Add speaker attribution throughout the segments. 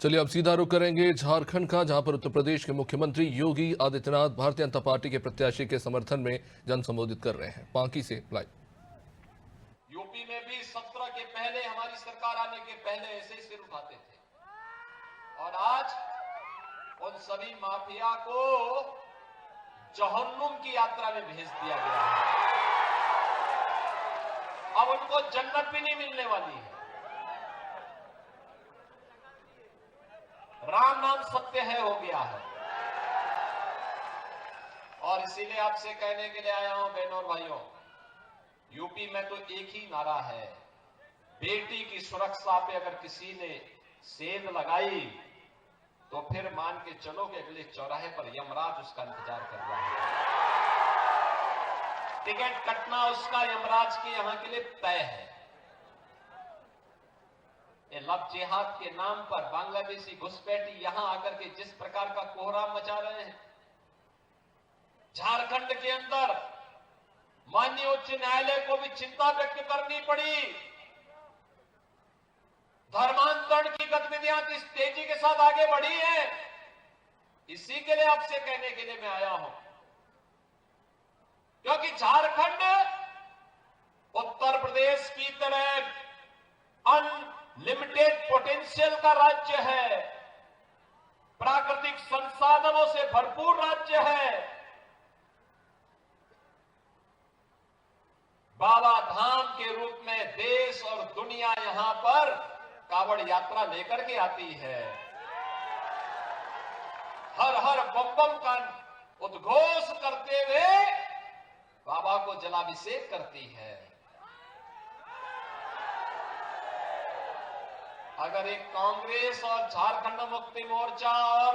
Speaker 1: चलिए अब सीधा रुख करेंगे झारखंड का, जहां पर उत्तर प्रदेश के मुख्यमंत्री योगी आदित्यनाथ भारतीय जनता पार्टी के प्रत्याशी के समर्थन में जन संबोधित कर रहे हैं। बांकी से लाइव।
Speaker 2: यूपी में भी 17 के पहले, हमारी सरकार आने के पहले ऐसे ही सिर उठाते थे और आज उन सभी माफिया को जहन्नुम की यात्रा में भेज दिया गया है। अब उनको जन्नत भी नहीं मिलने वाली है। राम नाम सत्य है हो गया है। और इसीलिए आपसे कहने के लिए आया हूं बहनों और भाइयों, यूपी में तो एक ही नारा है, बेटी की सुरक्षा पे अगर किसी ने सेंध लगाई तो फिर मान के चलो कि अगले चौराहे पर यमराज उसका इंतजार कर रहा है। टिकट कटना उसका यमराज के यहां के लिए तय है। ये लव जिहाद के नाम पर बांग्लादेशी घुसपैठी यहां आकर के जिस प्रकार का कोहराम मचा रहे हैं, झारखंड के अंदर माननीय उच्च न्यायालय को भी चिंता व्यक्त करनी पड़ी। धर्मांतरण की गतिविधियां किस तेजी के साथ आगे बढ़ी है, इसी के लिए आपसे कहने के लिए मैं आया हूं, क्योंकि झारखंड उत्तर प्रदेश की तरह अनलिमिटेड पोटेंशियल का राज्य है, प्राकृतिक संसाधनों से भरपूर राज्य है। बाबा धाम के रूप में देश और दुनिया यहां पर कावड़ यात्रा लेकर के आती है। हर हर बम बम का उद्घोष करते हुए बाबा को जलाभिषेक करती है। अगर एक कांग्रेस और झारखंड मुक्ति मोर्चा और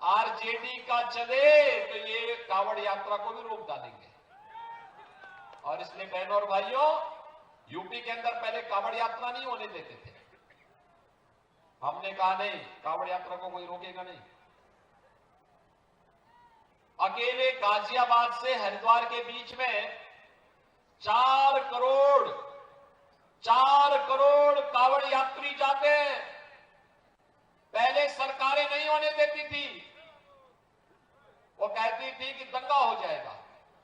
Speaker 2: आरजेडी का चले तो ये कावड़ यात्रा को भी रोक डालेंगे। और इसलिए बहनों और भाइयों, यूपी के अंदर पहले कावड़ यात्रा नहीं होने देते थे। हमने कहा नहीं, कावड़ यात्रा को कोई रोकेगा नहीं। अकेले गाजियाबाद से हरिद्वार के बीच में 4 करोड़ कावड़ यात्री जाते हैं। पहले सरकारें नहीं होने देती थी, वो कहती थी कि दंगा हो जाएगा।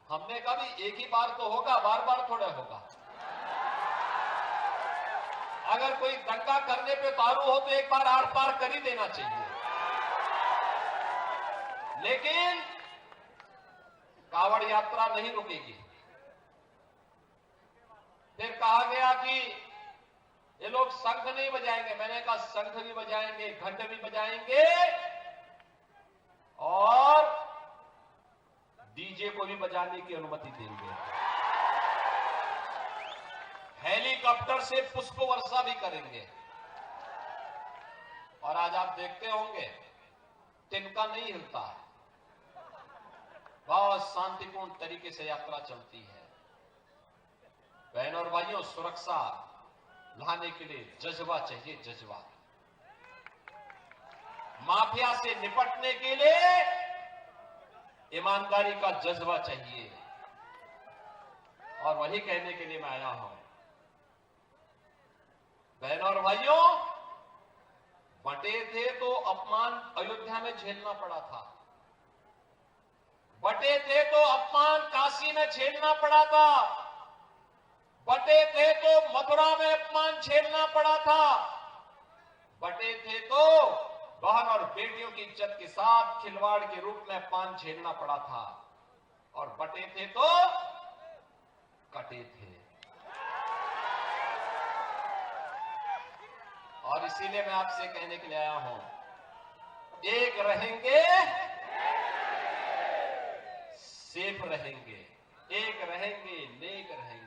Speaker 2: हमने कहा भी एक ही बार तो होगा, बार बार थोड़ा होगा। अगर कोई दंगा करने पे उतारू हो तो एक बार आर पार कर ही देना चाहिए। लेकिन कावड़ यात्रा नहीं रुकेगी। फिर कहा गया कि ये लोग शंख नहीं बजाएंगे। मैंने कहा शंख भी बजाएंगे, घंट भी बजाएंगे और डीजे को भी बजाने की अनुमति देंगे। हेलीकॉप्टर से पुष्प वर्षा भी करेंगे। और आज आप देखते होंगे तिनका नहीं हिलता, बहुत शांतिपूर्ण तरीके से यात्रा चलती है। बहनों और भाइयों, सुरक्षा लाने के लिए जज्बा चाहिए, जज्बा। माफिया से निपटने के लिए ईमानदारी का जज्बा चाहिए। और वही कहने के लिए मैं आया हूं। बहनों और भाइयों, बटे थे तो अपमान अयोध्या में झेलना पड़ा था, बटे थे तो अपमान काशी में झेलना पड़ा था, बटे थे तो मथुरा में अपमान झेलना पड़ा था, बटे थे तो बहन और बेटियों की इज्जत के साथ खिलवाड़ के रूप में अपमान झेलना पड़ा था, और बटे थे तो कटे थे। और इसीलिए मैं आपसे कहने के लिए आया हूं, एक रहेंगे सेफ रहेंगे, एक रहेंगे नेक रहेंगे।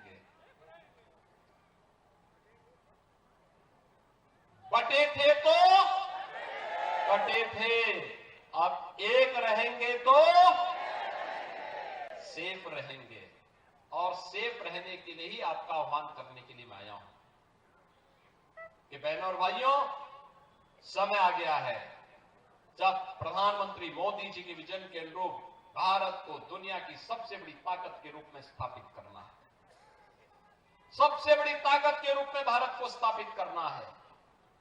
Speaker 2: बटे थे तो कटे थे, अब एक रहेंगे तो सेफ रहेंगे। और सेफ रहने के लिए ही आपका आह्वान करने के लिए मैं आया हूं कि बहनों और भाइयों, समय आ गया है जब प्रधानमंत्री मोदी जी के विजन के अनुरूप भारत को दुनिया की सबसे बड़ी ताकत के रूप में स्थापित करना है। सबसे बड़ी ताकत के रूप में भारत को स्थापित करना है।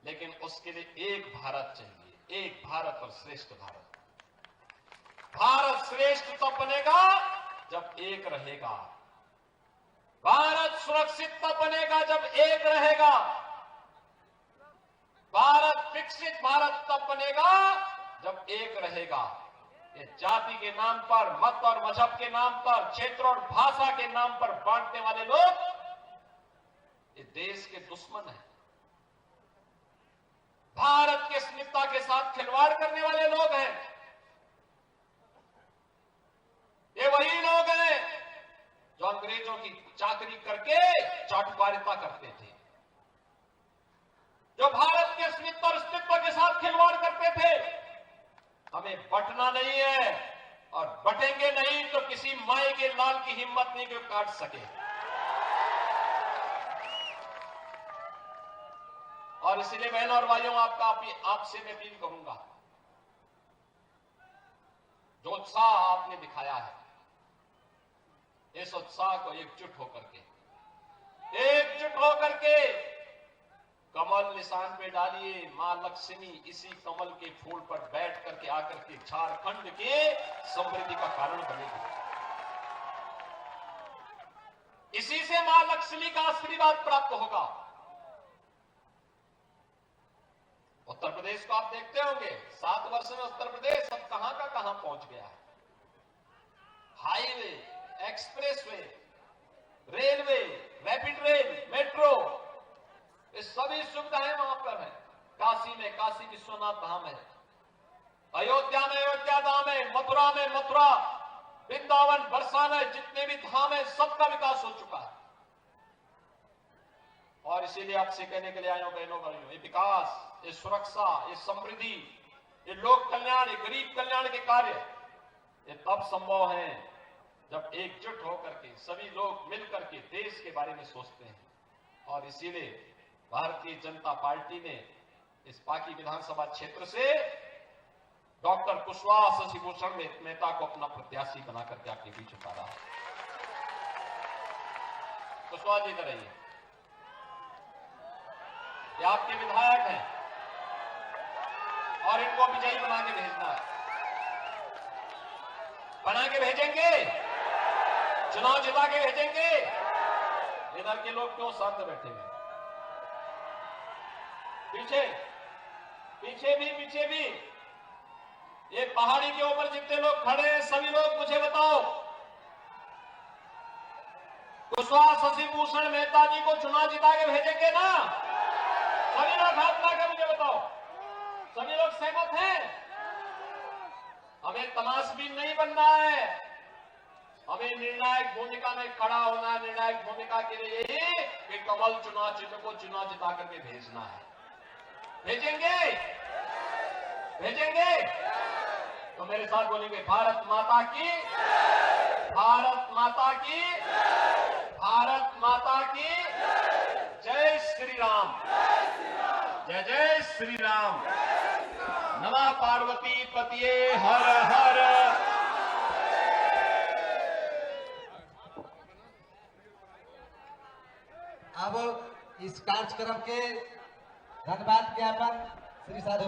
Speaker 2: लेकिन उसके लिए एक भारत चाहिए, एक भारत और श्रेष्ठ भारत। भारत श्रेष्ठ तब बनेगा जब एक रहेगा। भारत सुरक्षित तब बनेगा जब एक रहेगा। भारत विकसित भारत तब बनेगा जब एक रहेगा। ये जाति के नाम पर, मत और मजहब के नाम पर, क्षेत्र और भाषा के नाम पर बांटने वाले लोग ये देश के दुश्मन हैं। भारत की अस्मिता के साथ खिलवाड़ करने वाले लोग हैं। ये वही लोग हैं जो अंग्रेजों की चाकरी करके चाटुकारिता करते थे, जो भारत के अस्मिता और अस्तित्व के साथ खिलवाड़ करते थे। हमें बंटना नहीं है, और बटेंगे नहीं तो किसी माई के लाल की हिम्मत नहीं कि काट सके। और इसलिए बहनों और भाइयों, आपसे मैं अपील करूंगा, जो उत्साह आपने दिखाया है, इस उत्साह को एकजुट होकर के कमल निशान पे डालिए। मां लक्ष्मी इसी कमल के फूल पर बैठ करके आकर के झारखंड के समृद्धि का कारण बनेगी। इसी से मां लक्ष्मी का आशीर्वाद प्राप्त होगा। उत्तर प्रदेश को आप देखते होंगे, 7 वर्ष में उत्तर प्रदेश अब कहां का कहां पहुंच गया है। Highway, expressway, railway, rapid rail, metro, ये सभी सुविधाएं वहां पर है। काशी में काशी विश्वनाथ धाम है, अयोध्या में अयोध्या धाम है, मथुरा में मथुरा, वृंदावन, बरसाना, जितने भी धाम है सबका विकास हो चुका है। और इसीलिए आपसे कहने के लिए आया हूं बहनों भाइयों, ये विकास, ये सुरक्षा, ये समृद्धि, ये लोक कल्याण, ये गरीब कल्याण के कार्य, ये तब संभव है जब एकजुट होकर के सभी लोग मिलकर के देश के बारे में सोचते हैं। और इसीलिए भारतीय जनता पार्टी ने इस पाकी विधानसभा क्षेत्र से डॉक्टर कुशवाहा शशिभूषण मेहता को अपना प्रत्याशी बना करके आपके बीच उतारा है। कुशवाहा जी इधर आइए, ये आपके विधायक हैं और इनको विजयी बना के भेजना है। बना के भेजेंगे, चुनाव जिता के भेजेंगे। इधर के लोग क्यों शांत बैठे हैं? पीछे भी ये पहाड़ी के ऊपर जितने लोग खड़े हैं सभी लोग मुझे बताओ, कुशवाहा शशिभूषण मेहता जी को चुनाव जिता के भेजेंगे ना? सभी लोग हाथ ला के मुझे बताओ, सभी लोग सहमत हैं? हमें तमाशबीन नहीं बनना है, हमें निर्णायक भूमिका में खड़ा होना है। निर्णायक भूमिका के लिए कि कमल चुनाव चिन्ह को चुनाव जिता करके भेजना है। भेजेंगे तो मेरे साथ बोलेंगे, भारत माता की, भारत माता की, भारत माता की जय श्री राम, जय जय श्री राम। नमः पार्वती पतिये हर हर।
Speaker 3: अब इस कार्यक्रम के धन्यवाद ज्ञापन श्री साधु